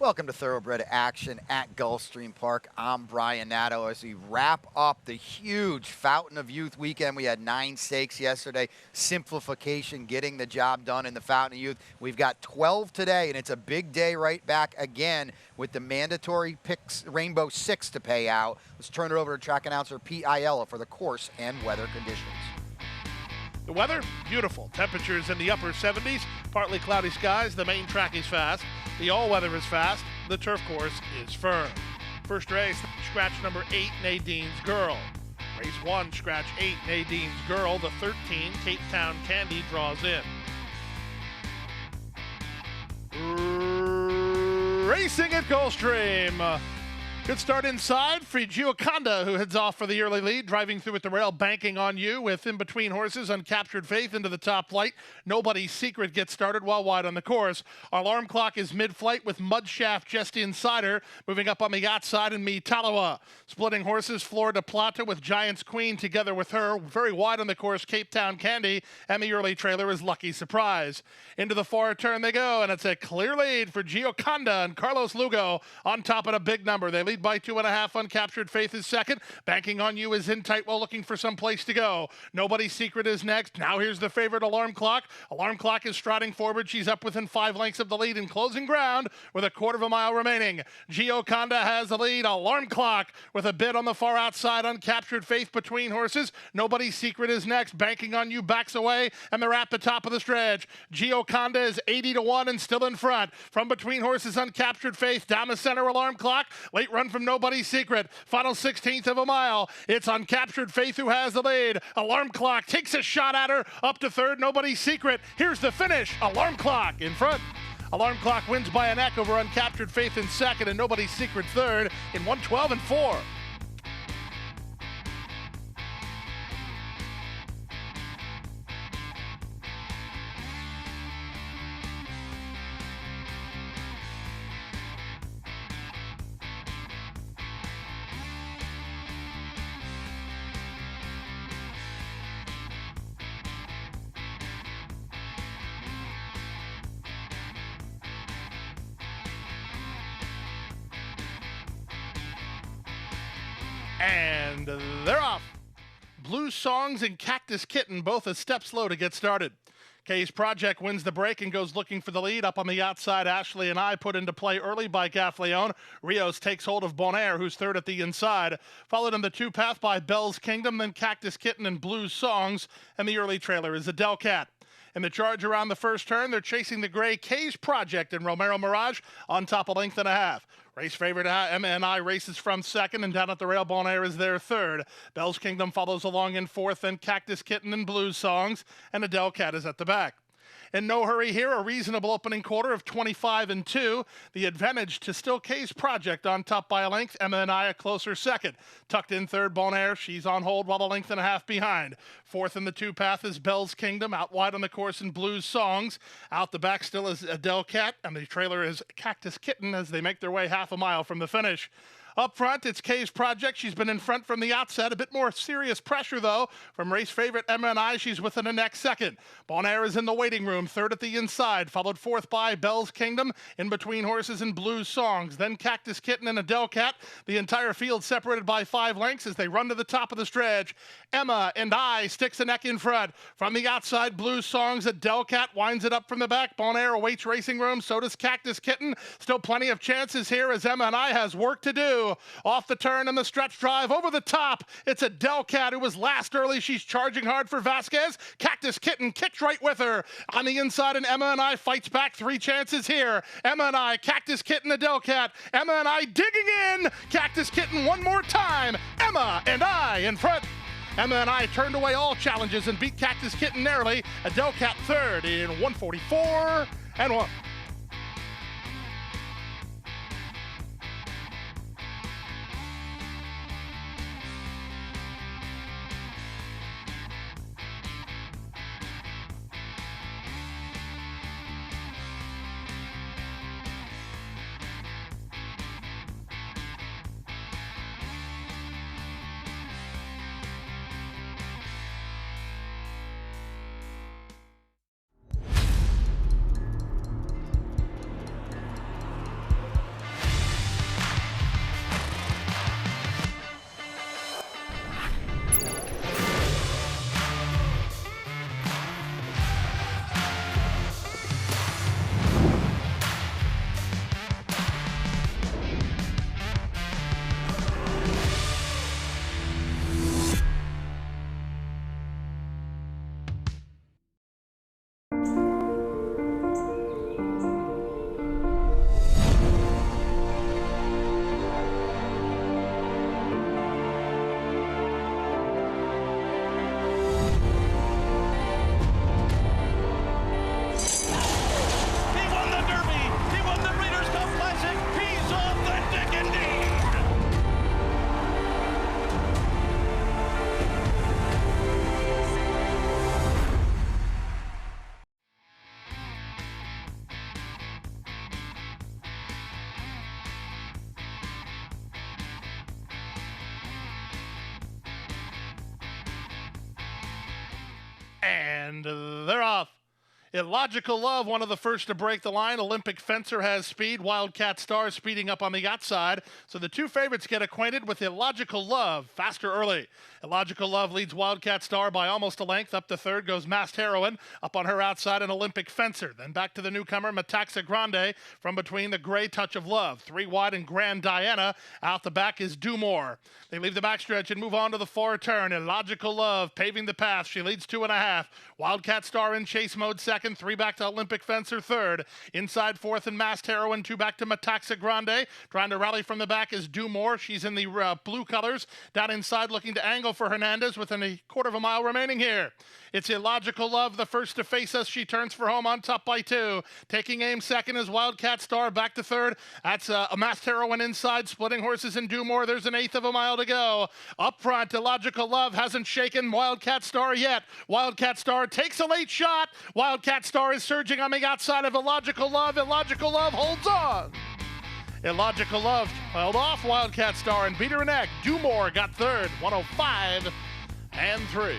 Welcome to Thoroughbred Action at Gulfstream Park. I'm Brian Nato as we wrap up the huge Fountain of Youth weekend. We had 9 stakes yesterday. Simplification, getting the job done in the Fountain of Youth. We've got 12 today, and it's a big day right back again with the mandatory picks, Rainbow Six to pay out. Let's turn it over to track announcer Pete Aiella for the course and weather conditions. The weather, beautiful. Temperatures in the upper 70s, partly cloudy skies. The main track is fast. The all-weather is fast. The turf course is firm. First race, scratch number 8, Nadine's Girl. Race 1, scratch 8, Nadine's Girl. The 13, Cape Town Candy, draws in. Racing at Gulfstream. Good start inside for Gioconda, who heads off for the early lead, driving through at the rail, banking on you with in between horses, Uncaptured Faith into the top flight. Nobody's Secret gets started while wide on the course. Alarm Clock is mid-flight with Mudshaft just inside her, moving up on the outside and Me Talawa. Splitting horses, Flor de Plata with Giant's Queen together with her. Very wide on the course, Cape Town Candy, and the early trailer is Lucky Surprise. Into the far turn they go, and it's a clear lead for Gioconda and Carlos Lugo on top at a big number. They lead by 2.5. Uncaptured Faith is second. Banking on You is in tight while looking for some place to go. Nobody's Secret is next. Now here's the favorite, Alarm Clock. Alarm Clock is striding forward. She's up within 5 lengths of the lead in closing ground with a quarter of a mile remaining. Gioconda has the lead. Alarm Clock with a bit on the far outside. Uncaptured Faith between horses. Nobody's Secret is next. Banking on You backs away, and they're at the top of the stretch. Gioconda is 80-1 and still in front. From between horses, Uncaptured Faith down the center. Alarm Clock. Late run from Nobody's Secret. Final 16th of a mile. It's Uncaptured Faith who has the lead. Alarm Clock takes a shot at her. Up to third. Nobody's Secret. Here's the finish. Alarm Clock in front. Alarm Clock wins by a neck over Uncaptured Faith in second and Nobody's Secret third in 1:12 and 4. And they're off. Blue Songs and Cactus Kitten both a step slow to get started. Kay's Project wins the break and goes looking for the lead. Up on the outside, Ashley and I put into play early by Gaffleon. Rios takes hold of Bonaire, who's third at the inside. Followed in the two path by Bell's Kingdom, then Cactus Kitten and Blue Songs. And the early trailer is a Delcat. In the charge around the first turn, they're chasing the gray Kay's Project and Romero Mirage on top a length and a half. Race favorite MNI races from second, and down at the rail, Bonaire is their third. Bell's Kingdom follows along in fourth, then Cactus Kitten and Blue Songs, and a Delcat is at the back. In no hurry here, a reasonable opening quarter of 25 and 2. The advantage to still Kay's Project on top by a length. Emma and I a closer second. Tucked in third, Bonaire. She's on hold while a length and a half behind. Fourth in the two path is Bell's Kingdom. Out wide on the course in Blues Songs. Out the back still is a Delcat, and the trailer is Cactus Kitten as they make their way half a mile from the finish. Up front, it's Kay's Project. She's been in front from the outset. A bit more serious pressure, though, from race favorite MNI. She's within the next second. Bonaire is in the waiting room, third at the inside, followed fourth by Bell's Kingdom, in between horses and Blue Songs. Then Cactus Kitten and a Delcat. The entire field separated by 5 lengths as they run to the top of the stretch. Emma and I sticks a neck in front. From the outside, Blue Songs, a Delcat winds it up from the back. Bonaire awaits racing room, so does Cactus Kitten. Still plenty of chances here as Emma and I has work to do. Off the turn and the stretch drive over the top. It's a Delcat who was last early. She's charging hard for Vasquez. Cactus Kitten kicks right with her. On the inside, and Emma and I fights back. 3 chances here. Emma and I, Cactus Kitten, a Delcat. Emma and I digging in. Cactus Kitten one more time. Emma and I in front. Emma and I turned away all challenges and beat Cactus Kitten narrowly. A Delcat third in 1:44 and 1. And they're off. Illogical Love, one of the first to break the line. Olympic Fencer has speed. Wildcat Star speeding up on the outside. So the two favorites get acquainted with Illogical Love faster early. Illogical Love leads Wildcat Star by almost a length. Up to third goes Masked Heroine. Up on her outside, an Olympic Fencer. Then back to the newcomer, Metaxa Grande. From between the Gray Touch of Love. 3 wide and Grand Diana. Out the back is Do More. They leave the backstretch and move on to the far turn. Illogical Love paving the path. She leads 2.5. Wildcat Star in chase mode second. 3 back to Olympic Fencer third. Inside fourth and Masked Heroine. 2 back to Metaxa Grande. Trying to rally from the back is Do More. She's in the blue colors. Down inside looking to angle for Hernandez with a quarter of a mile remaining here. It's Illogical Love, the first to face us. She turns for home on top by 2. Taking aim second is Wildcat Star back to third. That's a Masked Heroine inside, splitting horses and Do More. There's an eighth of a mile to go. Up front, Illogical Love hasn't shaken Wildcat Star yet. Wildcat Star takes a late shot. Wildcat Star is surging on the outside of Illogical Love. Illogical Love holds on. Illogical Love held off Wildcat Star and beat her neck. Do More got third, 105 and 3.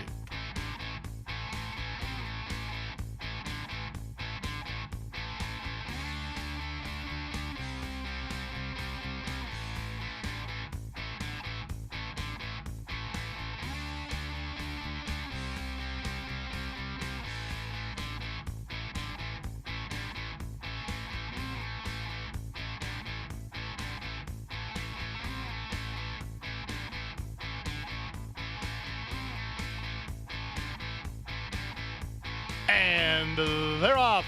And they're off.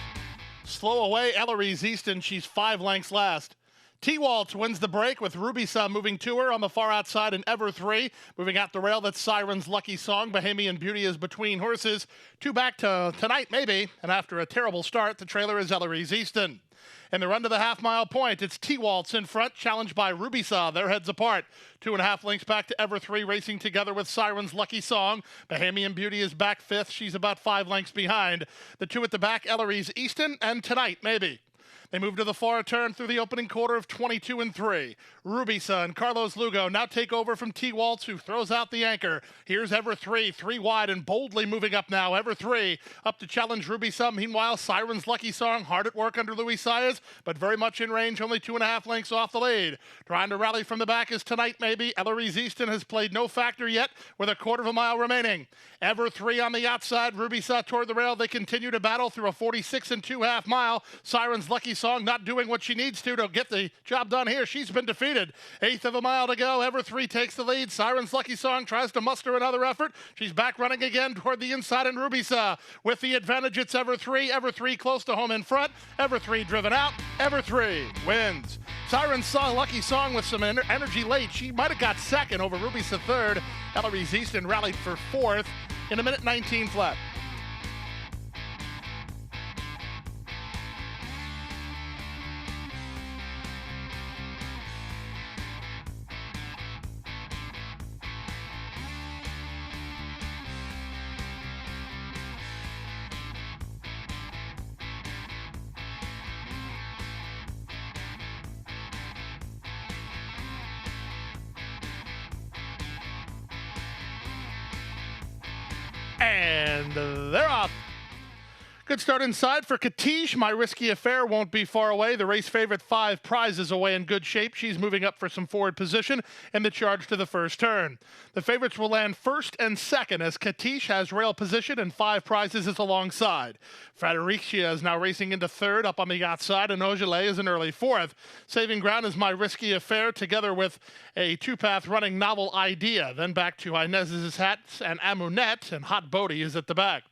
Slow away, Eloise Easton. She's 5 lengths last. T-Waltz wins the break with Ruby Sun moving to her on the far outside and Ever 3. Moving out the rail, that's Siren's Lucky Song. Bohemian Beauty is between horses. 2 back to Tonight Maybe. And after a terrible start, the trailer is Eloise Easton. In the run to the half-mile point, it's T-Waltz in front, challenged by Ruby Saw. Their heads apart. 2.5 lengths back to Ever 3, racing together with Siren's Lucky Song. Bohemian Beauty is back 5th. She's about 5 lengths behind. The 2 at the back, Eloise Easton, and Tonight Maybe. They move to the far turn through the opening quarter of 22 and 3. Ruby Sun, Carlos Lugo now take over from T-Waltz, who throws out the anchor. Here's Ever 3, 3 wide and boldly moving up now. Ever 3 up to challenge Ruby Sun. Meanwhile, Siren's Lucky Song hard at work under Louis Saez, but very much in range, only 2.5 lengths off the lead. Trying to rally from the back is Tonight Maybe. Eloise Easton has played no factor yet with a quarter of a mile remaining. Ever 3 on the outside. Ruby Saw toward the rail. They continue to battle through a 46 and 2.5 mile. Siren's Lucky Song not doing what she needs to get the job done here. She's been defeated. Eighth of a mile to go. Ever 3 takes the lead. Siren's Lucky Song tries to muster another effort. She's back running again toward the inside, and Ruby Saw with the advantage. It's Ever 3. Ever 3 close to home in front. Ever 3 driven out. Ever 3 wins. Siren's Lucky Song with some energy late. She might have got second over Ruby Saw third. Eloise Easton rallied for 4th in a minute 19 flat. And they're off. Good start inside for Katish. My Risky Affair won't be far away. The race favorite 5 prizes away in good shape. She's moving up for some forward position in the charge to the first turn. The favorites will land first and second as Katish has rail position and 5 prizes is alongside. Fredericia is now racing into third up on the outside, and Ogillet is an early 4th. Saving ground is My Risky Affair together with a 2-path running Novel Idea. Then back to Inez's Hats and Amunet, and Hot Bodie is at the back.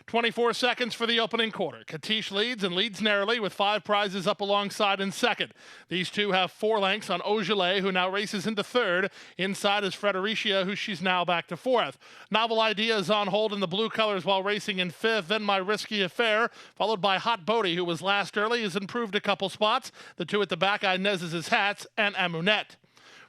24 seconds for the opening quarter. Katish leads and leads narrowly with 5 prizes up alongside in second. These two have 4 lengths on Ogillet, who now races into third. Inside is Fredericia, who she's now back to 4th. Novel Idea is on hold in the blue colors while racing in 5th. Then My Risky Affair, followed by Hot Bodie, who was last early, has improved a couple spots. The 2 at the back, Inez's Hats and Amunet.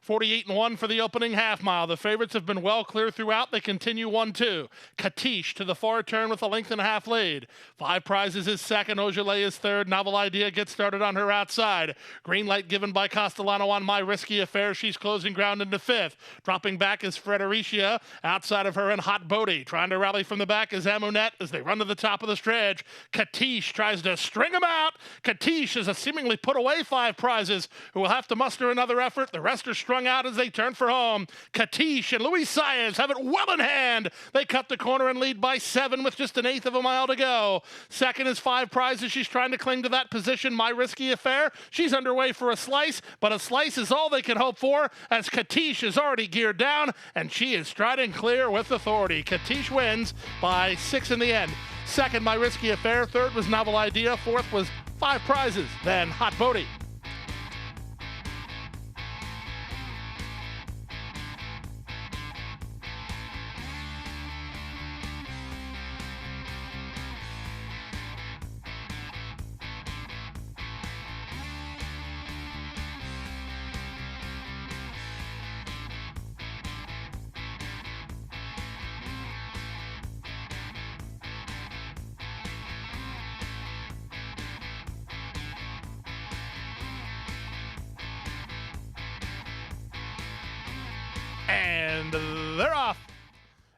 48-1 for the opening half mile. The favorites have been well clear throughout. They continue 1-2. Katish to the far turn with a length and a half lead. 5 Prizes is second. Ojale is third. Novel Idea gets started on her outside. Green light given by Castellano on My Risky Affair. She's closing ground into 5th. Dropping back is Fredericia. Outside of her and Hot Bodie. Trying to rally from the back is Amunet as they run to the top of the stretch. Katish tries to string them out. Katish is a seemingly put away 5 Prizes who will have to muster another effort. The rest are strung out as they turn for home. Katish and Luis Saez have it well in hand. They cut the corner and lead by 7 with just an eighth of a mile to go. Second is 5 Prizes. She's trying to cling to that position. My Risky Affair. She's underway for a slice, but a slice is all they can hope for as Katish is already geared down and she is striding clear with authority. Katish wins by 6 in the end. Second, My Risky Affair. Third was Novel Idea. Fourth was 5 Prizes. Then Hot Bodie. And they're off.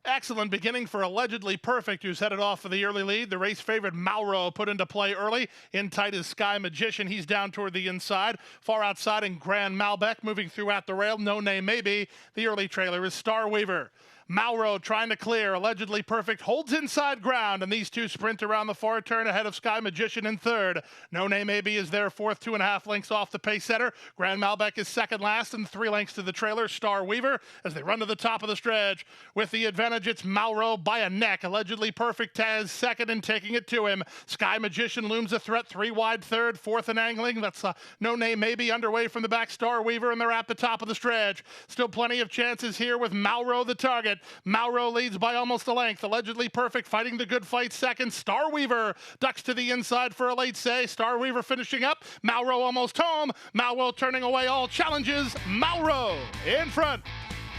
Excellent beginning for Allegedly Perfect, who's headed off for the early lead. The race favorite Mauro put into play early. In tight is Sky Magician. He's down toward the inside. Far outside in Grand Malbec, moving throughout the rail. No Name Maybe. The early trailer is Star Weaver. Mauro trying to clear. Allegedly Perfect holds inside ground, and these two sprint around the far turn ahead of Sky Magician in third. No Name Maybe is there fourth, 2.5 lengths off the pace setter. Grand Malbec is second last and 3 lengths to the trailer, Star Weaver, as they run to the top of the stretch. With the advantage, it's Mauro by a neck. Allegedly Perfect has second and taking it to him. Sky Magician looms a threat, 3 wide third, fourth and angling. That's No Name Maybe underway from the back, Star Weaver, and they're at the top of the stretch. Still plenty of chances here with Mauro the target. Mauro leads by almost a length. Allegedly Perfect fighting the good fight second. Star Weaver ducks to the inside for a late say. Star Weaver finishing up. Mauro almost home. Mauro turning away all challenges. Mauro in front.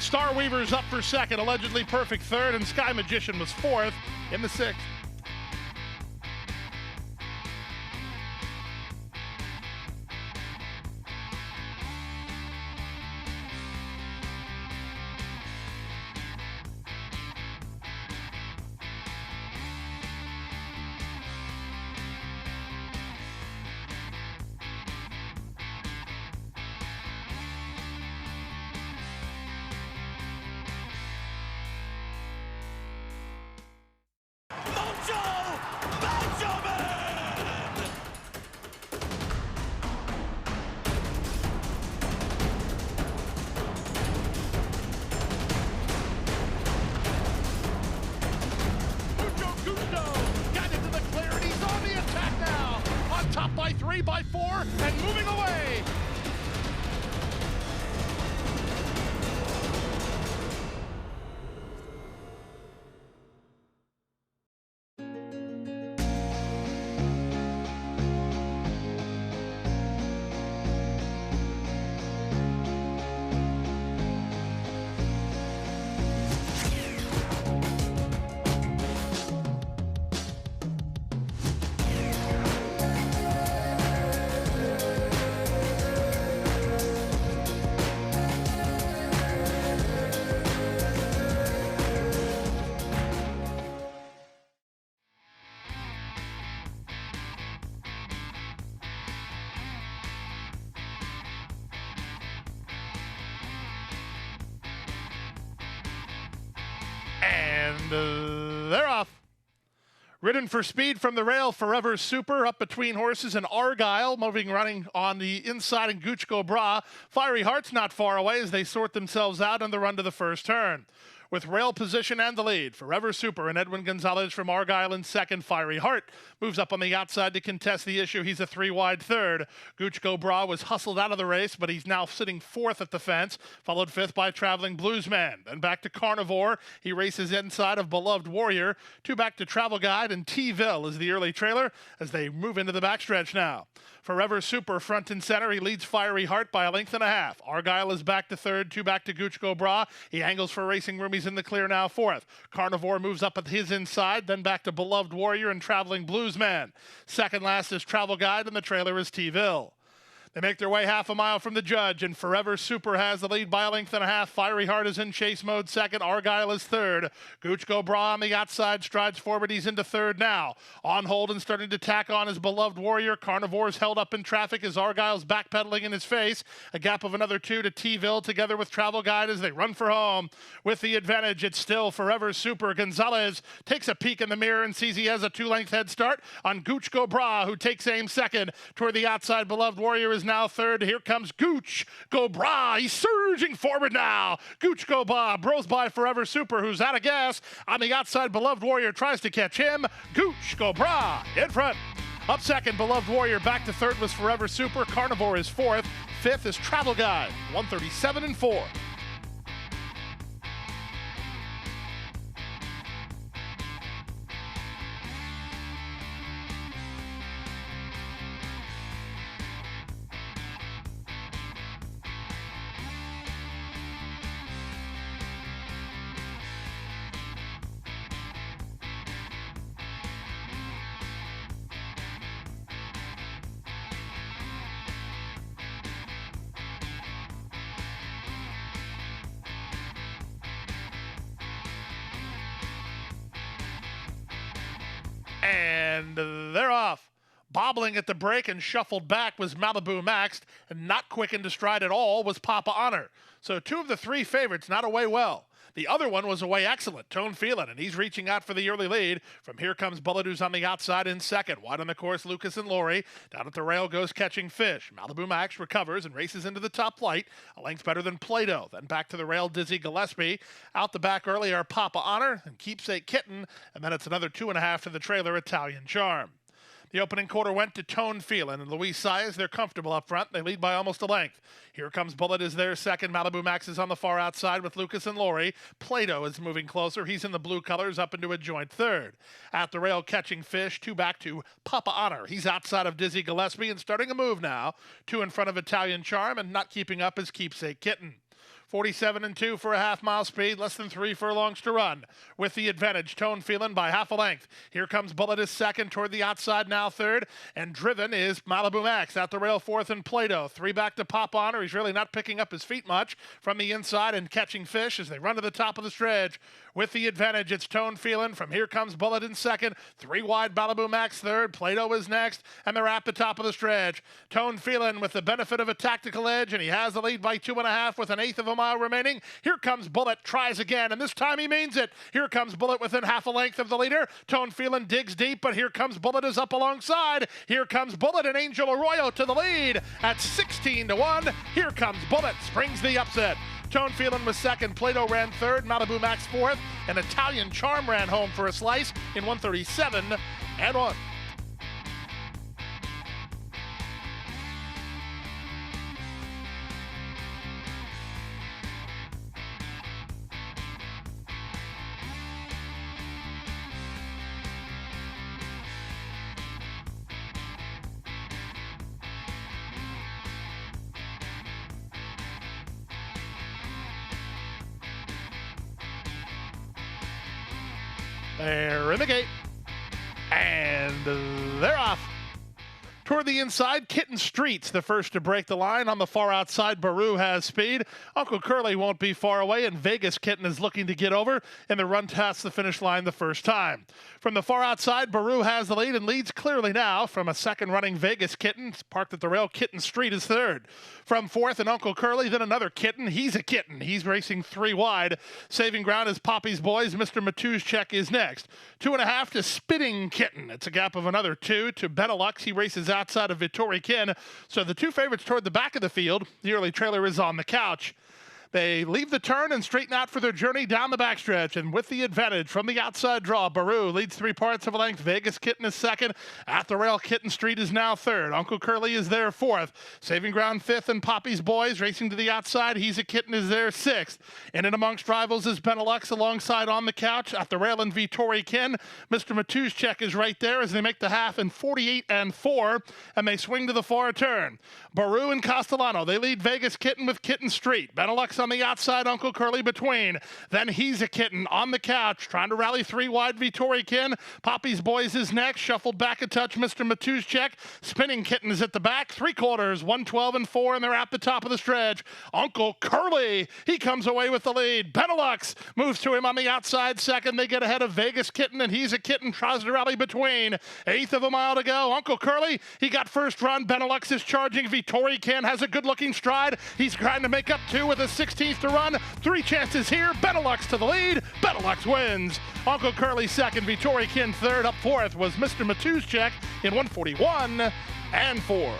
Star Weaver's up for second. Allegedly Perfect third. And Sky Magician was fourth in the 6th. By 3, by 4, and moving away. And they're off. Ridden for speed from the rail, Forever Super up between horses and Argyle, running on the inside in Guchko Bra. Fiery Heart's not far away as they sort themselves out on the run to the first turn. With rail position and the lead, Forever Super and Edwin Gonzalez from Argyle in second. Fiery Heart moves up on the outside to contest the issue. He's a 3 wide third. Guchko Bra was hustled out of the race, but he's now sitting fourth at the fence, followed fifth by Traveling Bluesman. Then back to Carnivore. He races inside of Beloved Warrior. 2 back to Travel Guide, and T-Ville is the early trailer as they move into the backstretch now. Forever Super front and center. He leads Fiery Heart by a length and a half. Argyle is back to third, 2 back to Gooch Go Bra. He angles for Racing Room. He's in the clear now, fourth. Carnivore moves up at his inside, then back to Beloved Warrior and Traveling Bluesman. Second last is Travel Guide, and the trailer is T-Ville. They make their way half a mile from the judge, and Forever Super has the lead by a length and a half. Fiery Heart is in chase mode second. Argyle is third. Gooch Go Bra on the outside strides forward. He's into third now. On hold and starting to tack on his Beloved Warrior. Carnivore's held up in traffic as Argyle's backpedaling in his face. A gap of another 2 to T-Ville together with Travel Guide as they run for home. With the advantage, it's still Forever Super. Gonzalez takes a peek in the mirror and sees he has a 2-length head start on Gooch Go Bra, who takes aim second. Toward the outside, Beloved Warrior is now third. Here comes Gooch Go Bra. He's surging forward now. Gooch Go Bra bros by Forever Super, who's out of gas. On the outside, Beloved Warrior tries to catch him. Gooch Go Bra in front. Up second, Beloved Warrior. Back to third was Forever Super. Carnivore is fourth. Fifth is Travel Guide, 137 and 4. And they're off. Bobbling at the break and shuffled back was Malibu Max, and not quickened to stride at all was Papa Honor. So 2 of the 3 favorites not away well. The other one was away excellent, Tone Feelin', and he's reaching out for the early lead. From Here Comes Bullet, who's on the outside in second. Wide on the course, Lucas and Laurie. Down at the rail goes Catching Fish. Malibu Max recovers and races into the top flight, a length better than Play-Doh. Then back to the rail, Dizzy Gillespie. Out the back early are Papa Honor and Keepsake Kitten, and then it's another 2.5 to the trailer, Italian Charm. The opening quarter went to Tone Feelin' and Luis Saez. They're comfortable up front. They lead by almost a length. Here Comes Bullet is their second. Malibu Max is on the far outside with Lucas and Laurie. Play-Doh is moving closer. He's in the blue colors up into a joint third. At the rail, Catching Fish. 2 back to Papa Honor. He's outside of Dizzy Gillespie and starting a move now. 2 in front of Italian Charm, and not keeping up is Keepsake Kitten. 47 and 2 for a half-mile speed, less than 3 furlongs to run. With the advantage, Tone Feelin' by half a length. Here Comes Bullet is second, toward the outside now third, and driven is Malibu Max. At the rail, fourth and Play-Doh. 3 back to Pop Honor. He's really not picking up his feet much from the inside and Catching Fish as they run to the top of the stretch. With the advantage, it's Tone Feelin' from Here Comes Bullet in second. 3 wide, Malibu Max third. Play-Doh is next, and they're at the top of the stretch. Tone Feelin' with the benefit of a tactical edge, and he has the lead by 2.5 with an eighth of a mile remaining. Here Comes Bullet, tries again, and this time he means it. Here Comes Bullet within half a length of the leader. Tone Feelin' digs deep, but Here Comes Bullet is up alongside. Here Comes Bullet and Angel Arroyo to the lead at 16 to 1. Here Comes Bullet, springs the upset. Tone Feelin' was second, Play-Doh ran third, Malibu Max fourth, and Italian Charm ran home for a slice in 137 and 1. They're in the gate, and they're off. Toward the inside, Kitten Street's the first to break the line. On the far outside, Baru has speed. Uncle Curly won't be far away, and Vegas Kitten is looking to get over, and the run past the finish line the first time. From the far outside, Baru has the lead and leads clearly now. From a second running Vegas Kitten, parked at the rail, Kitten Street is third. From fourth and Uncle Curly, then another Kitten. He's a Kitten. He's racing 3 wide. Saving ground is Poppy's Boys. Mr. Matuzchek is next. 2.5 to Spitting Kitten. It's a gap of another 2 to Benelux. He races outside of Vittori Kin. So the 2 favorites toward the back of the field. The early trailer is on the couch. They leave the turn and straighten out for their journey down the backstretch. And with the advantage from the outside draw, Baru leads 3/4 of a length. Vegas Kitten is second. At the rail, Kitten Street is now third. Uncle Curly is there fourth. Saving ground fifth, and Poppy's Boys racing to the outside. He's a Kitten is there sixth. In and amongst rivals is Benelux alongside On the Couch. At the rail and Vittori Kin. Mr. Matuzcek is right there as they make the half in 48-4, and they swing to the far turn. Baru and Castellano, they lead Vegas Kitten with Kitten Street. Benelux on the outside, Uncle Curly between. Then He's a Kitten on the couch, trying to rally three wide. Vittori Kin. Poppy's Boys is next, shuffled back a touch. Mr. Matuzcek. Spinning Kitten is at the back. 3/4, 112-4, and they're at the top of the stretch. Uncle Curly, he comes away with the lead. Benelux moves to him on the outside second. They get ahead of Vegas Kitten, and He's a Kitten tries to rally between. 1/8 of a mile to go. Uncle Curly, he got first run. Benelux is charging. Vittori Kin has a good-looking stride. He's trying to make up two with a 16th to run. 3 chances here. Benelux to the lead. Benelux wins. Uncle Curly second. Vittori Kin third. Up fourth was Mr. Matuzcek in 141-4.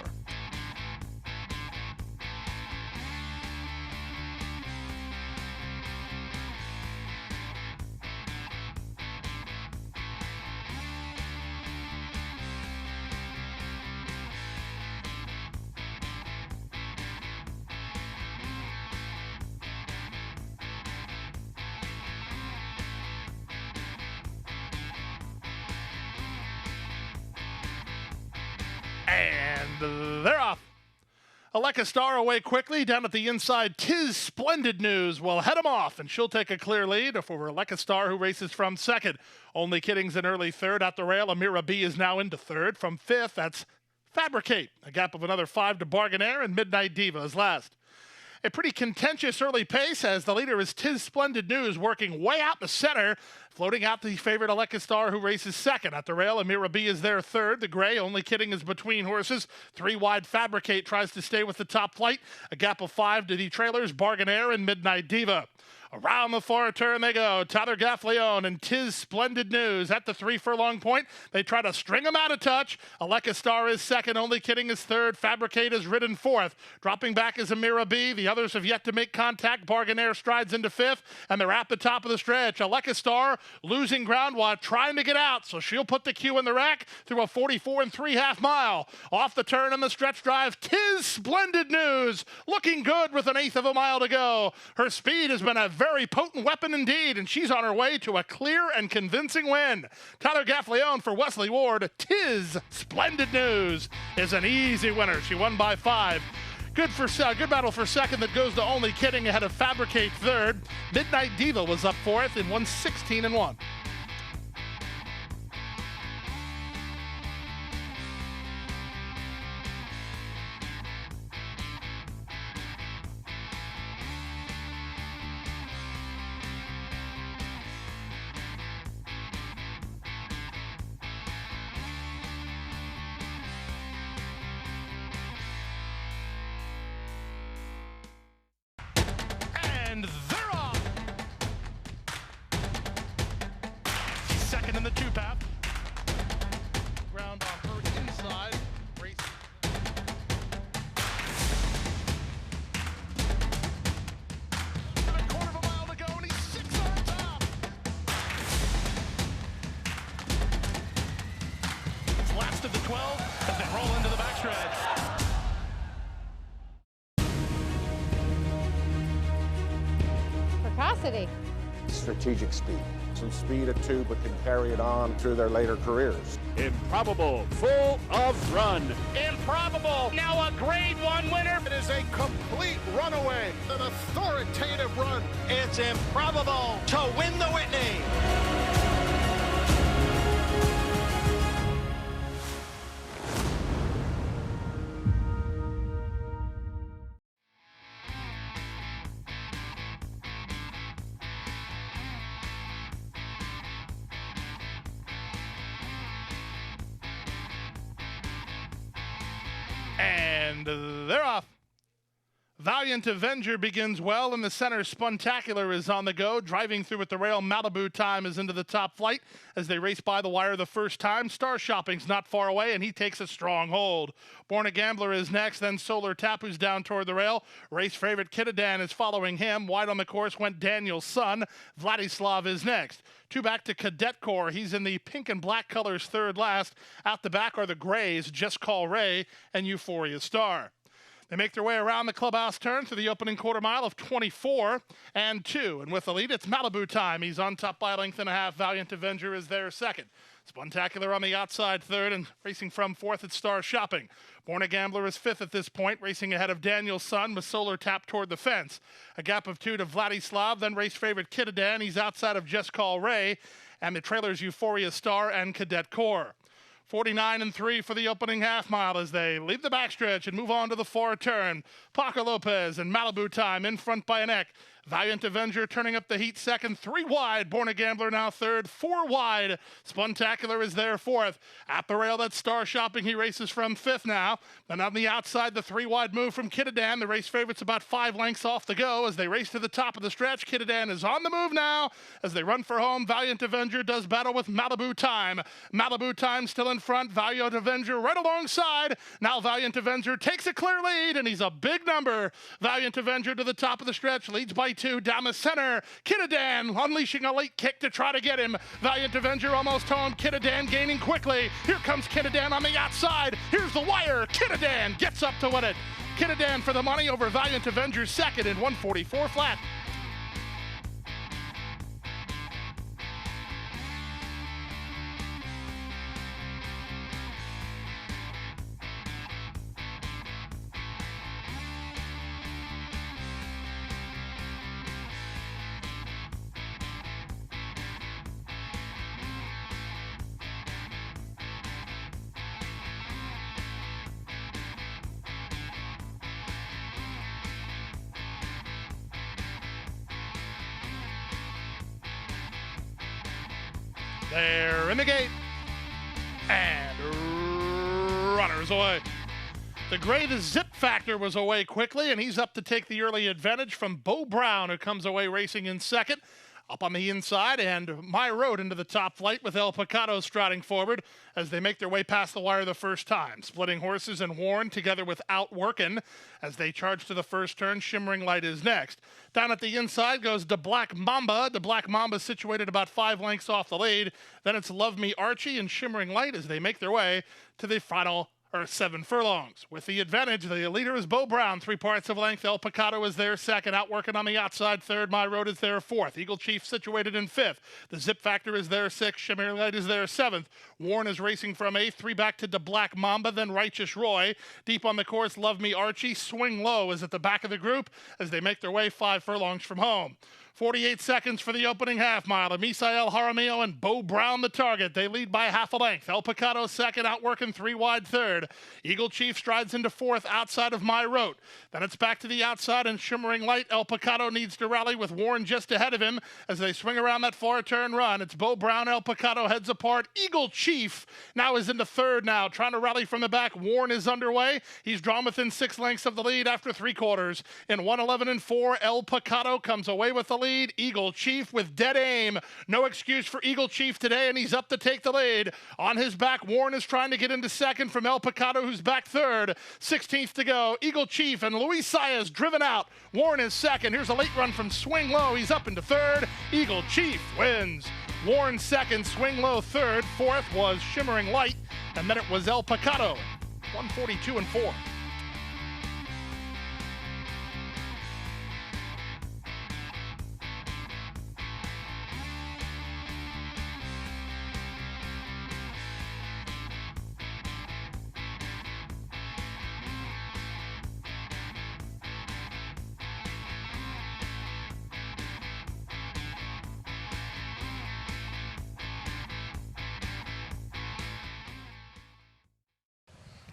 And they're off. Aleka Star away quickly down at the inside. Tis Splendid News will head him off, and she'll take a clear lead for Aleka Star, who races from second. Only Kidding's in early third. At the rail, Amira B is now into third. From fifth, that's Fabricate. A gap of another 5 to Bargainaire, and Midnight Diva is last. A pretty contentious early pace as the leader is Tis Splendid News, working way out the center, floating out the favorite Aleka Star, who races second. At the rail, Amira B is there third. The gray, Only Kidding, is between horses. 3 wide, Fabricate tries to stay with the top flight. A gap of 5 to the trailers, Bargainaire and Midnight Diva. Around the far turn they go. Tyler Gaffleone and Tis Splendid News at the 3 furlong point. They try to string him out of touch. Aleka Star is second. Only Kidding is third. Fabricate is ridden fourth. Dropping back is Amira B. The others have yet to make contact. Bargainaire strides into fifth, and they're at the top of the stretch. Aleka Star losing ground while trying to get out, so she'll put the cue in the rack through a 44 3/2 mile. Off the turn in the stretch drive, Tis Splendid News looking good with 1/8 of a mile to go. Her speed has been a very potent weapon indeed, and she's on her way to a clear and convincing win. Tyler Gaffleone for Wesley Ward. Tis Splendid News is an easy winner. She won by 5. Good battle for second that goes to Only Kidding ahead of Fabricate third. Midnight Diva was up fourth in 116-1. And they're off. She's second in the 2-path. Ground on her inside. Race. A 1/4 of a mile to go, and he's 6 on top. It's last of the 12 as they roll into the backstretch. Precocity. Strategic speed. Some speed at 2, but can carry it on through their later careers. Improbable, full of run. Improbable, now a grade 1 winner. It is a complete runaway, an authoritative run. It's Improbable to win the Whitney. And they're off. Valiant Avenger begins well in the center. Spuntacular is on the go. Driving through at the rail, Malibu Time is into the top flight as they race by the wire the first time. Star Shopping's not far away, and he takes a strong hold. Born a Gambler is next, then Solar Tapu's down toward the rail. Race favorite Kitadan is following him. Wide on the course went Daniel's Son. Vladislav is next. Two back to Cadet Corps. He's in the pink and black colors third last. Out the back are the grays, Just Call Ray and Euphoria Star. They make their way around the clubhouse turn through the opening quarter mile of 24 and 2. And with the lead, it's Malibu Time. He's on top by a length and a half. Valiant Avenger is there second. Spuntacular on the outside third, and racing from fourth at Star Shopping. Born a Gambler is fifth at this point, racing ahead of Daniel's Son with Solar Tap toward the fence. A gap of 2 to Vladislav, then race favorite Kitadan. He's outside of Just Call Ray, and the trailers Euphoria Star and Cadet Corps. 49 and 3 for the opening half mile as they leave the backstretch and move on to the far turn. Paco Lopez and Malibu Time in front by a neck. Valiant Avenger turning up the heat second, 3 wide. Born a Gambler now third, 4 wide. Spuntacular is there fourth. At the rail, that's Star Shopping. He races from fifth now. Then on the outside, the 3 wide move from Kitadan. The race favorite's about 5 lengths off the go as they race to the top of the stretch. Kitadan is on the move now as they run for home. Valiant Avenger does battle with Malibu Time. Malibu Time still in front. Valiant Avenger right alongside. Now Valiant Avenger takes a clear lead, and he's a big number. Valiant Avenger to the top of the stretch, leads by 2 down the center. Kitadan unleashing a late kick to try to get him. Valiant Avenger almost home. Kitadan gaining quickly. Here comes Kitadan on the outside. Here's the wire. Kitadan gets up to win it. Kitadan for the money over Valiant Avenger second in 144 flat. They're in the gate, and runners away. The gray, the Zip Factor, was away quickly, and he's up to take the early advantage from Bo Brown, who comes away racing in second. Up on the inside, and My Road into the top flight with El Picado striding forward as they make their way past the wire the first time. Splitting Horses and Warren together with Outworkin' as they charge to the first turn. Shimmering Light is next. Down at the inside goes De Black Mamba. De Black Mamba situated about 5 lengths off the lead. Then it's Love Me Archie and Shimmering Light as they make their way to the final 7 furlongs. With the advantage, the leader is Bo Brown, 3 parts of length. El Picado is there second, Outworking on the outside third. My Road is there fourth. Eagle Chief situated in fifth. The Zip Factor is there sixth. Shimmering Light is there seventh. Warren is racing from eighth. 3 back to De Black Mamba, then Righteous Roy. Deep on the course, Love Me Archie. Swing Low is at the back of the group as they make their way 5 furlongs from home. 48 seconds for the opening half mile. Misael Jaramillo and Bo Brown the target. They lead by half a length. El Picado second, Outworking 3 wide third. Eagle Chief strides into fourth outside of My Road. Then it's back to the outside and Shimmering Light. El Picado needs to rally with Warren just ahead of him as they swing around that far turn run. It's Bo Brown, El Picado heads apart. Eagle Chief now is into third now, trying to rally from the back. Warren is underway. He's drawn within 6 lengths of the lead after 3 quarters. In 1:11 and 4, El Picado comes away with the lead. Eagle Chief with dead aim. No excuse for Eagle Chief today, and he's up to take the lead. On his back, Warren is trying to get into second from El Picado, who's back third. 16th to go. Eagle Chief and Luis Saez driven out. Warren is second. Here's a late run from Swing Low. He's up into third. Eagle Chief wins. Warren second, Swing Low third. Fourth was Shimmering Light, and then it was El Picado. 142 and 4.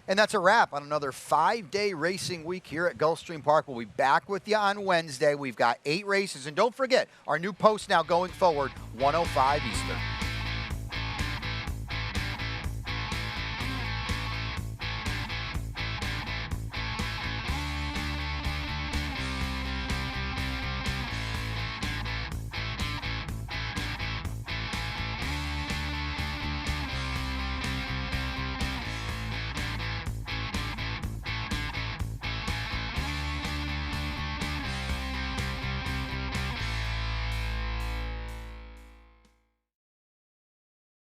And that's a wrap on another 5-day racing week here at Gulfstream Park. We'll be back with you on Wednesday. We've got 8 races. And don't forget, our new post now going forward, 1:05 Eastern.